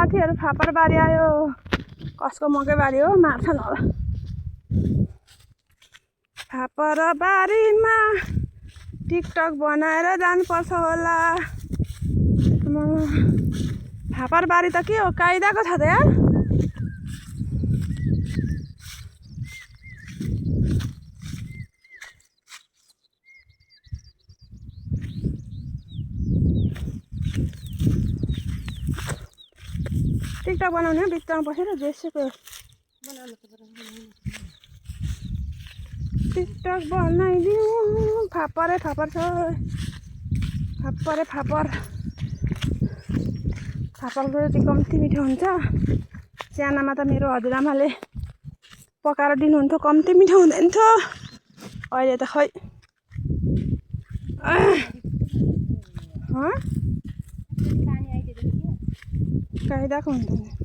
साथीहरु फापर बारी आयो कसको मकै बारी हो मार्छन् होला फापर बारीमा टिकटक बनाएर जानुपर्छ होला फापर बारी त के हो कायदाको छ त यार टिकटक बनाउने बिचमा बसेर जेसुकै टिकटक बनाइदिउँ फापरै फापर छ फापरै फापर फापरको चाहिँ कम्ती मिठो हुन्छ सानामा त मेरो हजुरआमाले पकाएर दिनुहुन्थ्यो कम्ती मिठो हुँदैन थियो अहिले त खै कायदाको हुँदैन